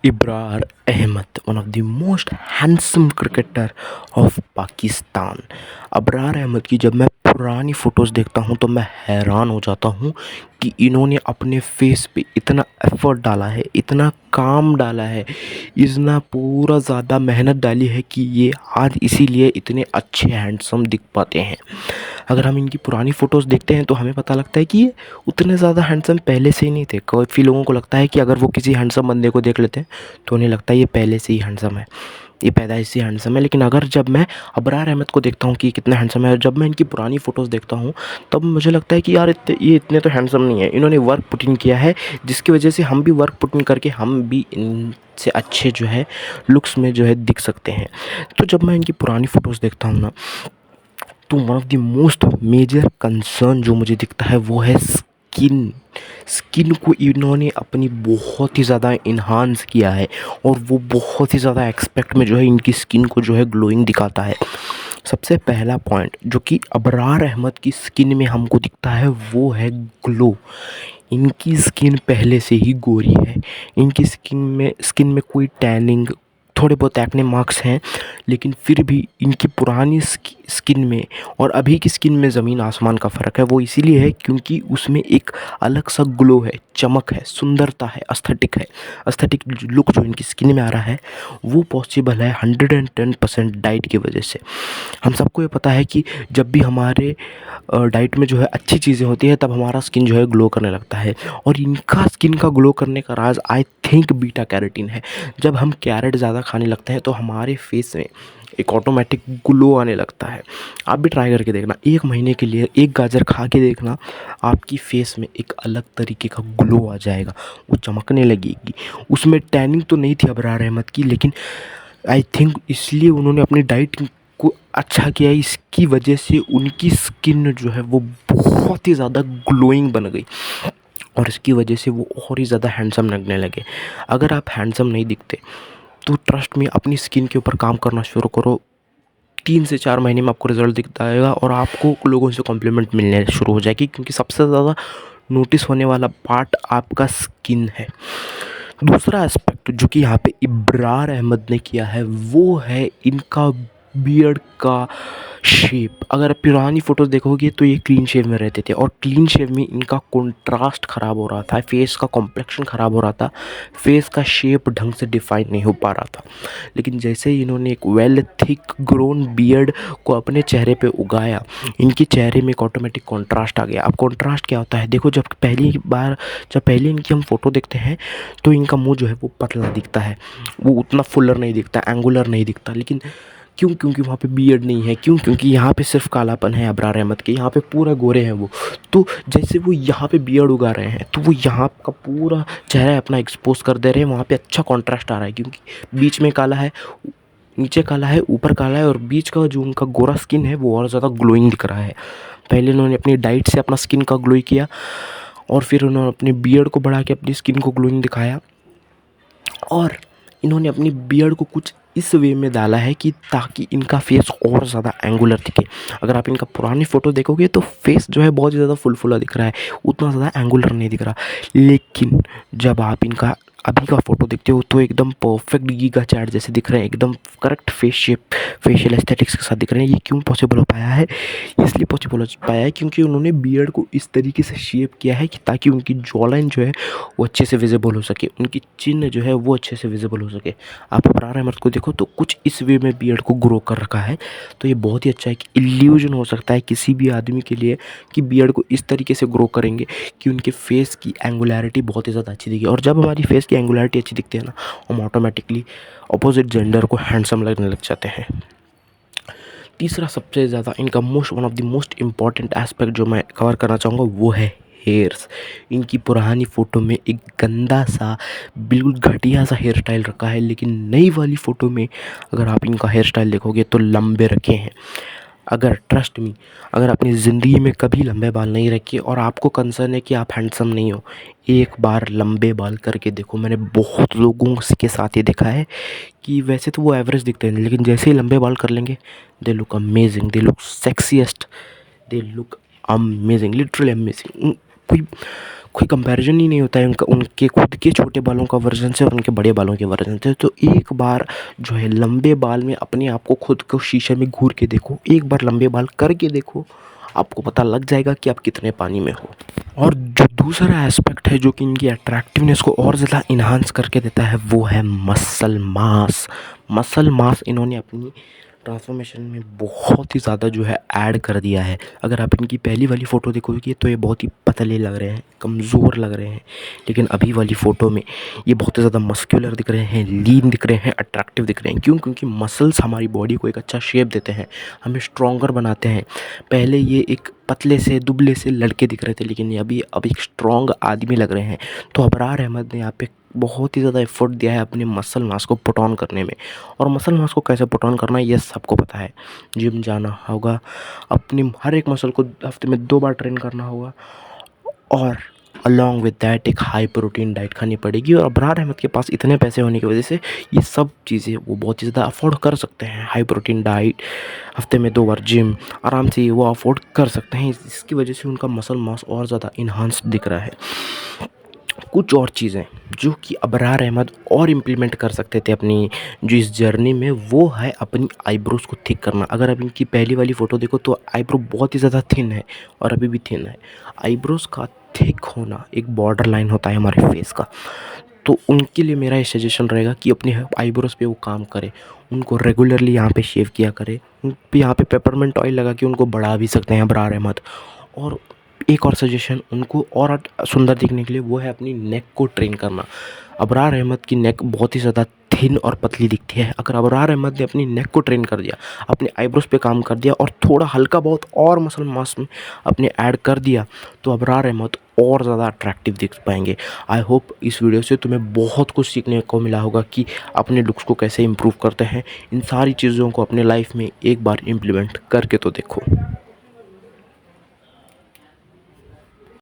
Ibrar Ahmed, one of the most handsome cricketer of Pakistan. Abrar Ahmed की जब मैं पुरानी फ़ोटोज़ देखता हूँ तो मैं हैरान हो जाता हूँ कि इन्होंने अपने फेस पे इतना एफ़र्ट डाला है, इतना काम डाला है, इतना पूरा ज़्यादा मेहनत डाली है कि ये आज इसीलिए इतने अच्छे हैंडसम दिख पाते हैं। अगर हम इनकी पुरानी फ़ोटोज़ देखते हैं तो हमें पता लगता है कि ये उतने ज़्यादा हैंडसम पहले से ही नहीं थे। काफ़ी लोगों को लगता है कि अगर वो किसी हैंडसम बंदे को देख लेते हैं तो उन्हें लगता है ये पहले से ही हैंडसम है, ये पैदाइश से हैंडसम है। लेकिन अगर जब मैं अबरार अहमद को देखता हूँ कि कितना हैंडसम है और जब मैं इनकी पुरानी फ़ोटोज़ देखता हूँ तब मुझे लगता है कि यार ये इतने तो हैंडसम नहीं है। इन्होंने वर्क पुट इन किया है जिसकी वजह से हम भी वर्क पुट इन करके हम भी इनसे अच्छे जो है लुक्स में जो है दिख सकते हैं। तो जब मैं इनकी पुरानी फ़ोटोज़ देखता हूँ ना तो one of the most major concern जो मुझे दिखता है वो है स्किन। स्किन को इन्होंने अपनी बहुत ही ज़्यादा इन्हांस किया है और वो बहुत ही ज़्यादा एक्सपेक्ट में जो है इनकी स्किन को जो है ग्लोइंग दिखाता है। सबसे पहला पॉइंट जो कि अबरार अहमद की स्किन में हमको दिखता है वो है ग्लो। इनकी स्किन पहले से ही गोरी है, इनकी स्किन में कोई टैनिंग, थोड़े बहुत एक्ने मार्क्स हैं, लेकिन फिर भी इनकी पुरानी स्किन में और अभी की स्किन में ज़मीन आसमान का फ़र्क है। वो इसीलिए है क्योंकि उसमें एक अलग सा ग्लो है, चमक है, सुंदरता है, एस्थेटिक है। एस्थेटिक लुक जो इनकी स्किन में आ रहा है वो पॉसिबल है 110% डाइट की वजह से। हम सबको ये पता है कि जब भी हमारे डाइट में जो है अच्छी चीज़ें होती है तब हमारा स्किन जो है ग्लो करने लगता है और इनका स्किन का ग्लो करने का राज आई थिंक बीटा कैरोटीन है। जब हम कैरेट ज़्यादा खाने लगते हैं तो हमारे फेस में एक ऑटोमेटिक ग्लो आने लगता है। आप भी ट्राई करके देखना, 1 महीने के लिए एक गाजर खा के देखना, आपकी फेस में एक अलग तरीके का ग्लो आ जाएगा, वो चमकने लगेगी। उसमें टैनिंग तो नहीं थी अबरार अहमद की, लेकिन आई थिंक इसलिए उन्होंने अपनी डाइट को अच्छा किया, इसकी वजह से उनकी स्किन जो है वो बहुत ही ज़्यादा ग्लोइंग बन गई और इसकी वजह से वो और ही ज़्यादा हैंडसम लगने लगे। अगर आप हैंडसम नहीं दिखते तो ट्रस्ट में अपनी स्किन के ऊपर काम करना शुरू करो। 3 से 4 महीने में आपको रिजल्ट दिखता आएगा और आपको लोगों से कॉम्प्लीमेंट मिलने शुरू हो जाएगी, क्योंकि सबसे ज़्यादा नोटिस होने वाला पार्ट आपका स्किन है। दूसरा एस्पेक्ट जो कि यहाँ पे इब्रार अहमद ने किया है वो है इनका बियर्ड का शेप। अगर आप पुरानी फ़ोटोज़ देखोगे तो ये क्लीन शेव में रहते थे और क्लीन शेव में इनका कंट्रास्ट ख़राब हो रहा था, फेस का कॉम्प्लेक्शन ख़राब हो रहा था, फेस का शेप ढंग से डिफाइन नहीं हो पा रहा था। लेकिन जैसे ही इन्होंने एक वेल थिक ग्रोन बियर्ड को अपने चेहरे पे उगाया, इनके चेहरे में एक ऑटोमेटिक कॉन्ट्रास्ट आ गया। अब कॉन्ट्रास्ट क्या होता है, देखो जब पहली इनकी हम फ़ोटो देखते हैं तो इनका मुंह जो है वो पतला दिखता है, वो उतना फुलर नहीं दिखता, एंगुलर नहीं दिखता। लेकिन क्यों? क्योंकि वहाँ पे बियर्ड नहीं है। क्यों? क्योंकि यहाँ पे सिर्फ कालापन है अबरार अहमद के, यहाँ पे पूरा गोरे हैं वो। तो जैसे वो यहाँ पे बियर्ड उगा रहे हैं तो वो यहाँ का पूरा चेहरा अपना एक्सपोज कर दे रहे हैं, वहाँ पे अच्छा कॉन्ट्रास्ट आ रहा है क्योंकि बीच में काला है, नीचे काला है, ऊपर काला है और बीच का जो उनका गोरा स्किन है वो और ज़्यादा ग्लोइंग दिख रहा है। पहले उन्होंने अपनी डाइट से अपना स्किन का ग्लो किया और फिर उन्होंने अपने बियर्ड को बढ़ा के अपनी स्किन को ग्लोइंग दिखाया और इन्होंने अपनी बियर्ड को कुछ इस वे में डाला है कि ताकि इनका फेस और ज़्यादा एंगुलर दिखे। अगर आप इनका पुरानी फ़ोटो देखोगे तो फेस जो है बहुत ज़्यादा फुलफुला दिख रहा है, उतना ज़्यादा एंगुलर नहीं दिख रहा। लेकिन जब आप इनका अभी का फ़ोटो देखते हो तो एकदम परफेक्ट गीगा चैट जैसे दिख रहे हैं, एकदम correct face shape, facial aesthetics के साथ दिख रहे हैं। ये क्यों पॉसिबल हो पाया है? इसलिए पॉसिबल हो पाया है क्योंकि उन्होंने बियर्ड को इस तरीके से शेप किया है कि ताकि उनकी जॉ लाइन जो है वो अच्छे से विजिबल हो सके, उनकी चिन्ह जो है वो अच्छे से विजिबल हो सके। आप अबरार अहमद को देखो तो कुछ इस वे में बियर्ड को ग्रो कर रखा है, तो ये बहुत ही अच्छा है कि इल्यूजन हो सकता है किसी भी आदमी के लिए कि बियर्ड को इस तरीके से ग्रो करेंगे कि उनके फेस की एंगुलैरिटी बहुत ही ज़्यादा अच्छी दिखे। और जब हमारी फेस की एंगुलैरिटी अच्छी दिखती है ना, हम ऑटोमेटिकली अपोजिट जेंडर को हैंडसम लगने लग जाते हैं। तीसरा सबसे ज़्यादा इनका one of the most important aspect जो मैं कवर करना चाहूँगा वो है हेयर्स। इनकी पुरानी फ़ोटो में एक गंदा सा बिल्कुल घटिया सा हेयर स्टाइल रखा है, लेकिन नई वाली फ़ोटो में अगर आप इनका हेयर स्टाइल देखोगे तो लंबे रखे हैं। अगर ट्रस्ट मी, अगर अपनी ज़िंदगी में कभी लंबे बाल नहीं रखे और आपको कंसर्न है कि आप हैंडसम नहीं हो, एक बार लंबे बाल करके देखो। मैंने बहुत लोगों के साथ ये देखा है कि वैसे तो वो एवरेज दिखते हैं, लेकिन जैसे ही लंबे बाल कर लेंगे they look amazing, they look sexiest, they look amazing, literally amazing. कोई कोई कंपैरिजन ही नहीं होता है उनका, उनके खुद के छोटे बालों का वर्जन से और उनके बड़े बालों के वर्जन से। तो एक बार जो है लंबे बाल में अपने आप को खुद को शीशे में घूर के देखो, एक बार लंबे बाल करके देखो, आपको पता लग जाएगा कि आप कितने पानी में हो। और जो दूसरा एस्पेक्ट है जो कि इनकी अट्रैक्टिवनेस को और ज़्यादा इन्हांस करके देता है वो है मसल मास। मसल मास इन्होंने अपनी ट्रांसफॉर्मेशन में बहुत ही ज़्यादा जो है ऐड कर दिया है। अगर आप इनकी पहली वाली फ़ोटो देखोगे तो ये बहुत ही पतले लग रहे हैं, कमज़ोर लग रहे हैं, लेकिन अभी वाली फ़ोटो में ये बहुत ही ज़्यादा मस्कुलर दिख रहे हैं, लीन दिख रहे हैं, अट्रैक्टिव दिख रहे हैं। क्यों? क्योंकि मसल्स हमारी बॉडी को एक अच्छा शेप देते हैं, हमें स्ट्रॉन्गर बनाते हैं। पहले ये एक पतले से दुबले से लड़के दिख रहे थे, लेकिन ये अभी अब एक स्ट्रॉन्ग आदमी लग रहे हैं। तो अबरार अहमद ने यहाँ पे बहुत ही ज़्यादा एफर्ट दिया है अपने मसल मास को पुट ऑन करने में। और मसल मास को कैसे पुट ऑन करना है ये सबको पता है। जिम जाना होगा, अपनी हर एक मसल को हफ्ते में 2 बार ट्रेन करना होगा, और अलॉन्ग विद दैट एक हाई प्रोटीन डाइट खानी पड़ेगी। और अबरार अहमद के पास इतने पैसे होने की वजह से ये सब चीज़ें वो बहुत ही ज़्यादा अफोर्ड कर सकते हैं। हाई प्रोटीन डाइट, हफ्ते में 2 बार जिम, आराम से वो अफोर्ड कर सकते हैं। इसकी वजह से उनका मसल मास और ज़्यादा इन्हांस दिख रहा है। कुछ और चीज़ें जो कि अबरार अहमद और इम्प्लीमेंट कर सकते थे अपनी जो इस जर्नी में, वो है अपनी आईब्रोज़ को थिक करना। अगर आप इनकी पहली वाली फ़ोटो देखो तो आईब्रो बहुत ही ज़्यादा थिन है और अभी भी थिन है। आईब्रोज़ का थिक होना एक बॉर्डर लाइन होता है हमारे फेस का। तो उनके लिए मेरा ये सजेशन रहेगा कि अपने आईब्रोज़ पे वो काम करे, उनको रेगुलरली यहाँ पे शेव किया करे। उन पे यहाँ पे पेपरमिंट ऑयल लगा के उनको बढ़ा भी सकते हैं अबरार अहमद। और एक और सजेशन उनको और सुंदर दिखने के लिए वो है अपनी नेक को ट्रेन करना। अबरार अहमद की नेक बहुत ही ज़्यादा थिन और पतली दिखती है। अगर अबरार अहमद ने अपनी नेक को ट्रेन कर दिया, अपने आईब्रोज पे काम कर दिया और थोड़ा हल्का बहुत और मसल मास में अपने ऐड कर दिया, तो अबरार अहमद और ज़्यादा अट्रैक्टिव दिख पाएंगे। आई होप इस वीडियो से तुम्हें बहुत कुछ सीखने को मिला होगा कि अपने लुक्स को कैसे इम्प्रूव करते हैं। इन सारी चीज़ों को अपने लाइफ में एक बार इम्प्लीमेंट करके तो देखो।